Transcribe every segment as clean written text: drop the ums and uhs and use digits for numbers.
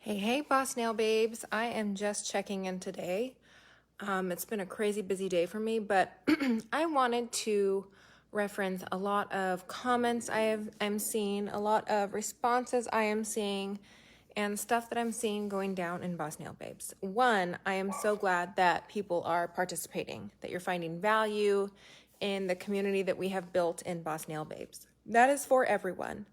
Hey, Boss Nail Babes. I am just checking in today. It's been a crazy busy day for me, but I wanted to reference a lot of comments I'm seeing, a lot of responses I am seeing, and stuff that I'm seeing going down in Boss Nail Babes. One, I am so glad that people are participating, that you're finding value in the community that we have built in Boss Nail Babes. That is for everyone.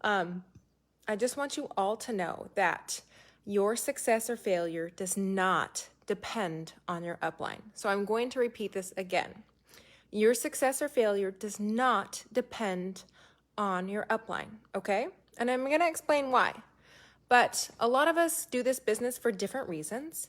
I just want you all to know that your success or failure does not depend on your upline. So I'm going to repeat this again. Your success or failure does not depend on your upline, okay? And I'm going to explain why. But a lot of us do this business for different reasons.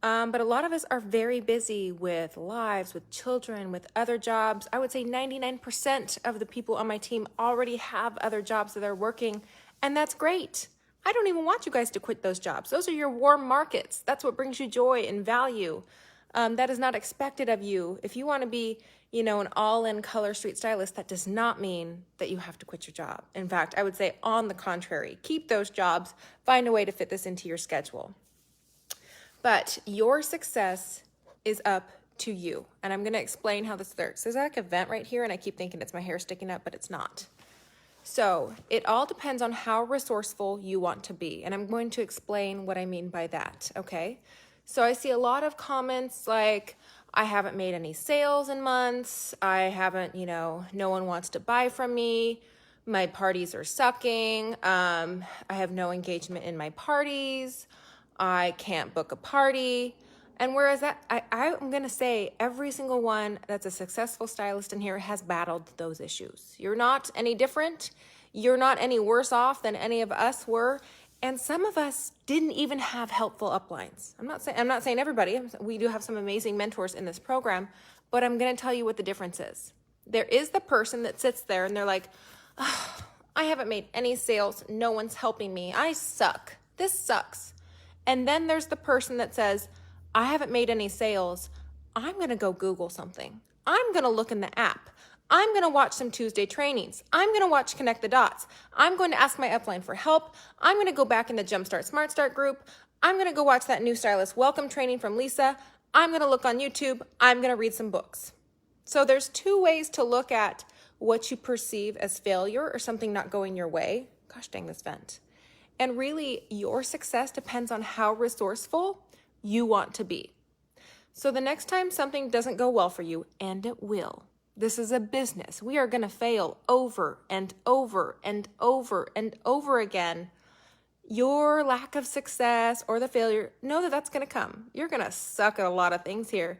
But a lot of us are very busy with lives, with children, with other jobs. I would say 99% of the people on my team already have other jobs that they're working, and that's great. I don't even want you guys to quit those jobs. Those are your warm markets. That's what brings you joy and value. That is not expected of you. If you want to be, an all-in color street stylist, that does not mean that you have to quit your job. In fact, I would say on the contrary, keep those jobs, find a way to fit this into your schedule. But your success is up to you. And I'm going to explain how this works. There's like a vent right here, and I keep thinking it's my hair sticking up, but it's not. So it all depends on how resourceful you want to be. And I'm going to explain what I mean by that, okay? So I see a lot of comments like, I haven't made any sales in months. I haven't, no one wants to buy from me. My parties are sucking. I have no engagement in my parties. I can't book a party. And whereas that, I'm going to say every single one that's a successful stylist in here has battled those issues. You're not any different. You're not any worse off than any of us were. And some of us didn't even have helpful uplines. I'm not saying everybody. We do have some amazing mentors in this program, but I'm going to tell you what the difference is. There is the person that sits there and they're like, oh, I haven't made any sales. No one's helping me. I suck. This sucks. And then there's the person that says, I haven't made any sales. I'm going to go Google something. I'm going to look in the app. I'm going to watch some Tuesday trainings. I'm going to watch Connect the Dots. I'm going to ask my upline for help. I'm going to go back in the Jumpstart Smart Start group. I'm going to go watch that new stylist welcome training from Lisa. I'm going to look on YouTube. I'm going to read some books. So there's two ways to look at what you perceive as failure or something not going your way. Gosh dang this vent. And really, your success depends on how resourceful you want to be. So the next time something doesn't go well for you, and it will, this is a business. We are going to fail over and over and over and over again. Your lack of success or the failure, know that that's going to come. You're going to suck at a lot of things here.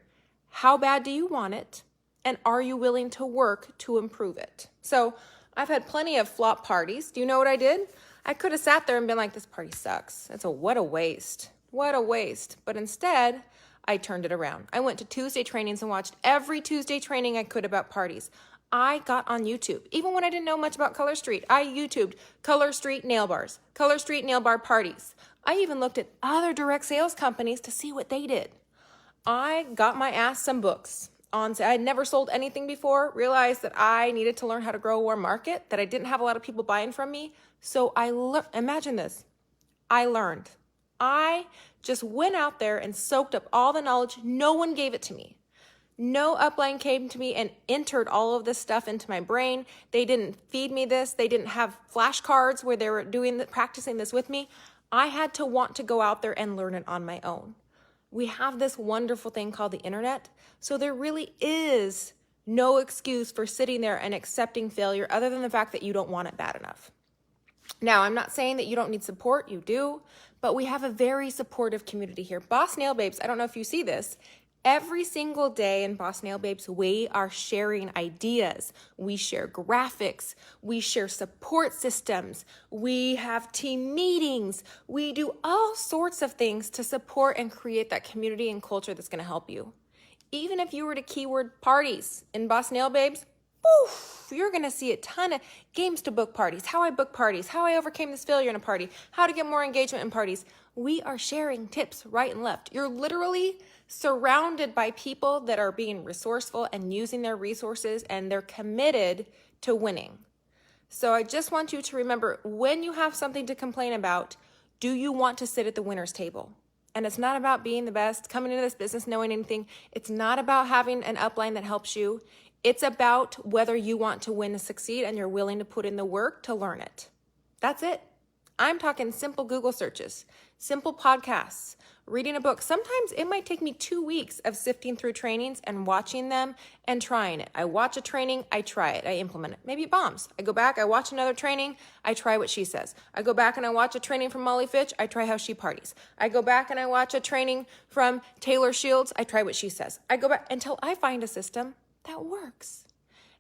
How bad do you want it? And are you willing to work to improve it? So I've had plenty of flop parties. Do you know what I did? I could have sat there and been like, this party sucks. What a waste. What a waste. But instead, I turned it around. I went to Tuesday trainings and watched every Tuesday training I could about parties. I got on YouTube. Even when I didn't know much about Color Street, I YouTubed Color Street nail bars, Color Street nail bar parties. I even looked at other direct sales companies to see what they did. I got my ass some books. I had never sold anything before, realized that I needed to learn how to grow a warm market, that I didn't have a lot of people buying from me. So imagine this. I learned. I just went out there and soaked up all the knowledge. No one gave it to me. No upline came to me and entered all of this stuff into my brain. They didn't feed me this. They didn't have flashcards where they were practicing this with me. I had to want to go out there and learn it on my own. We have this wonderful thing called the internet. So there really is no excuse for sitting there and accepting failure other than the fact that you don't want it bad enough. Now, I'm not saying that you don't need support. You do. But we have a very supportive community here. Boss Nail Babes, I don't know if you see this. Every single day in Boss Nail Babes, we are sharing ideas. We share graphics. We share support systems. We have team meetings. We do all sorts of things to support and create that community and culture that's going to help you. Even if you were to keyword parties in Boss Nail Babes, poof, you're going to see a ton of games to book parties, how I book parties, how I overcame this failure in a party, how to get more engagement in parties. We are sharing tips right and left. You're literally surrounded by people that are being resourceful and using their resources, and they're committed to winning. So I just want you to remember, when you have something to complain about, Do you want to sit at the winner's table? And it's not about being the best, coming into this business knowing anything. It's not about having an upline that helps you. It's about whether you want to win and succeed and you're willing to put in the work to learn it. That's it. I'm talking simple Google searches, simple podcasts, reading a book. Sometimes it might take me 2 weeks of sifting through trainings and watching them and trying it. I watch a training, I try it, I implement it. Maybe it bombs. I go back, I watch another training, I try what she says. I go back and I watch a training from Molly Fitch, I try how she parties. I go back and I watch a training from Taylor Shields, I try what she says. I go back until I find a system that works.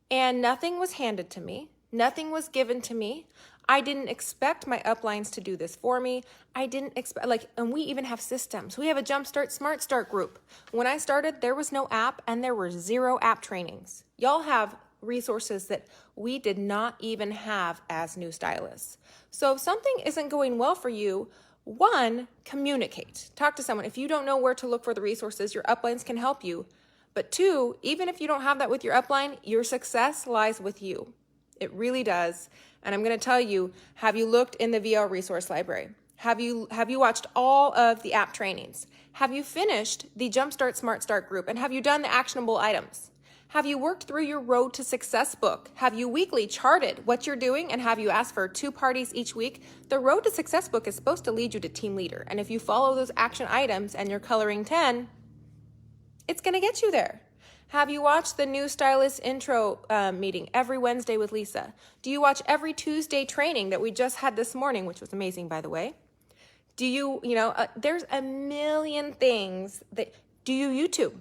And nothing was handed to me. Nothing was given to me. I didn't expect my uplines to do this for me. I didn't expect, and we even have systems. We have a Jumpstart Smart Start group. When I started, there was no app and there were 0 app trainings. Y'all have resources that we did not even have as new stylists. So if something isn't going well for you, 1, communicate. Talk to someone. If you don't know where to look for the resources, your uplines can help you. But 2, even if you don't have that with your upline, your success lies with you. It really does. And I'm going to tell you, have you looked in the VL resource library? Have you watched all of the app trainings? Have you finished the Jumpstart Smart Start group? And have you done the actionable items? Have you worked through your Road to Success book? Have you weekly charted what you're doing? And have you asked for 2 parties each week? The Road to Success book is supposed to lead you to team leader. And if you follow those action items and you're coloring 10, it's going to get you there. Have you watched the new stylist intro meeting every Wednesday with Lisa? Do you watch every Tuesday training that we just had this morning, which was amazing, by the way? Do you, there's a million things do you YouTube?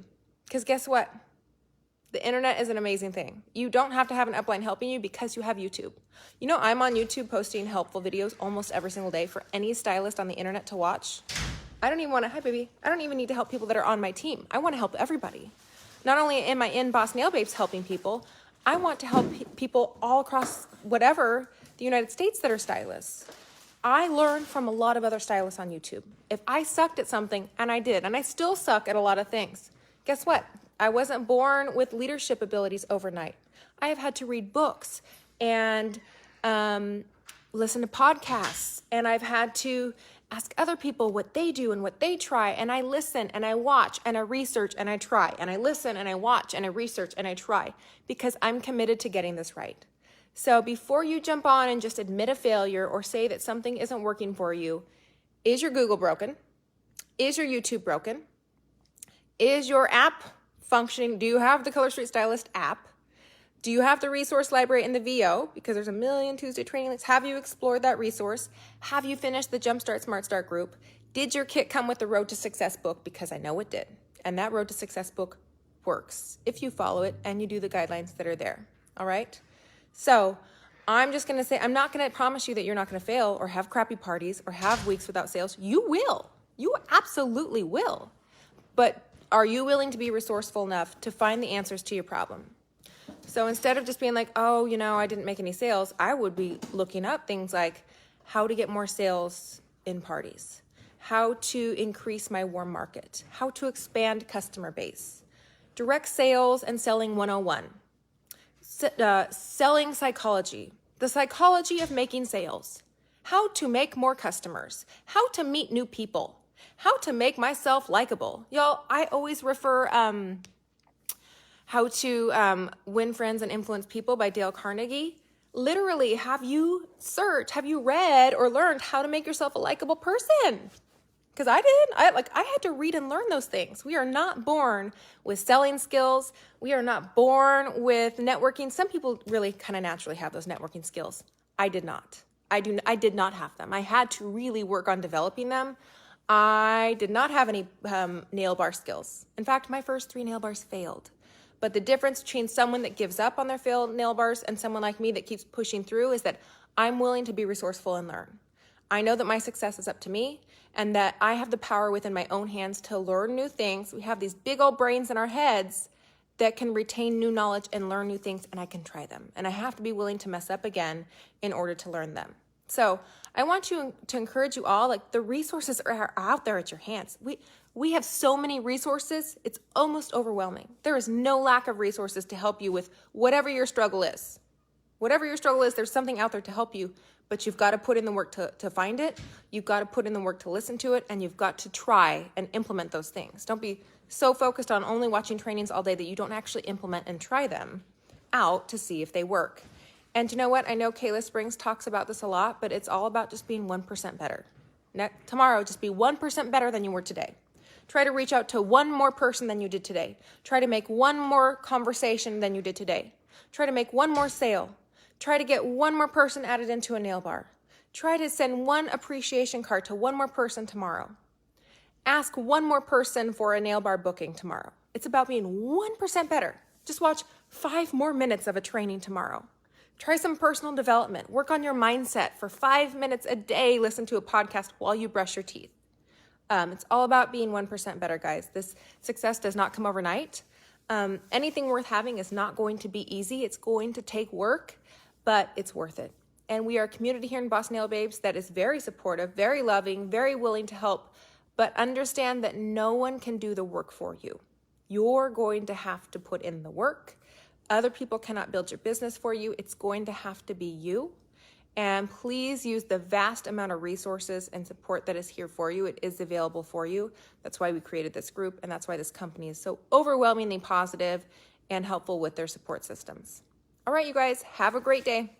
Because guess what? The internet is an amazing thing. You don't have to have an upline helping you because you have YouTube. I'm on YouTube posting helpful videos almost every single day for any stylist on the internet to watch. I don't even need to help people that are on my team. I want to help everybody. Not only am I in Boss Nail Babes helping people, I want to help people all across the United States that are stylists. I learn from a lot of other stylists on YouTube. If I sucked at something, and I did, and I still suck at a lot of things, guess what? I wasn't born with leadership abilities overnight. I have had to read books and listen to podcasts, and I've had to ask other people what they do and what they try, and I listen and I watch and I research and I try, and I listen and I watch and I research and I try, because I'm committed to getting this right. So before you jump on and just admit a failure or say that something isn't working for you, is your Google broken? Is your YouTube broken? Is your app functioning? Do you have the Color Street Stylist app? Do you have the resource library in the VO? Because there's a million Tuesday training links. Have you explored that resource? Have you finished the Jumpstart Smart Start group? Did your kit come with the Road to Success book? Because I know it did. And that Road to Success book works if you follow it and you do the guidelines that are there. All right? So I'm just going to say, I'm not going to promise you that you're not going to fail or have crappy parties or have weeks without sales. You will. You absolutely will. But are you willing to be resourceful enough to find the answers to your problem? So instead of just being like, oh, I didn't make any sales, I would be looking up things like how to get more sales in parties, how to increase my warm market, how to expand customer base, direct sales and selling 101, selling psychology, the psychology of making sales, how to make more customers, how to meet new people, how to make myself likable. Y'all, I always refer How to Win Friends and Influence People by Dale Carnegie. Literally, have you read or learned how to make yourself a likable person? Because I did. I had to read and learn those things. We are not born with selling skills. We are not born with networking. Some people really kind of naturally have those networking skills. I did not. I did not have them. I had to really work on developing them. I did not have any nail bar skills. In fact, my first 3 nail bars failed. But the difference between someone that gives up on their failed nail bars and someone like me that keeps pushing through is that I'm willing to be resourceful and learn. I know that my success is up to me and that I have the power within my own hands to learn new things. We have these big old brains in our heads that can retain new knowledge and learn new things, and I can try them. And I have to be willing to mess up again in order to learn them. So I want to encourage you all, the resources are out there at your hands. We have so many resources, it's almost overwhelming. There is no lack of resources to help you with whatever your struggle is. Whatever your struggle is, there's something out there to help you. but you've got to put in the work to find it. You've got to put in the work to listen to it, and you've got to try and implement those things. Don't be so focused on only watching trainings all day that you don't actually implement and try them out to see if they work. And you know what? I know Kayla Springs talks about this a lot, but it's all about just being 1% better. Tomorrow, just be 1% better than you were today. Try to reach out to one more person than you did today. Try to make one more conversation than you did today. Try to make one more sale. Try to get one more person added into a nail bar. Try to send one appreciation card to one more person tomorrow. Ask one more person for a nail bar booking tomorrow. It's about being 1% better. Just watch 5 more minutes of a training tomorrow. Try some personal development. Work on your mindset for 5 minutes a day. Listen to a podcast while you brush your teeth. It's all about being 1% better, guys. This success does not come overnight. Anything worth having is not going to be easy. It's going to take work, but it's worth it. And we are a community here in Boss Nail Babes that is very supportive, very loving, very willing to help, but understand that no one can do the work for you. You're going to have to put in the work. Other people cannot build your business for you. It's going to have to be you. And please use the vast amount of resources and support that is here for you. It is available for you. That's why we created this group, and that's why this company is so overwhelmingly positive and helpful with their support systems. All right, you guys, have a great day.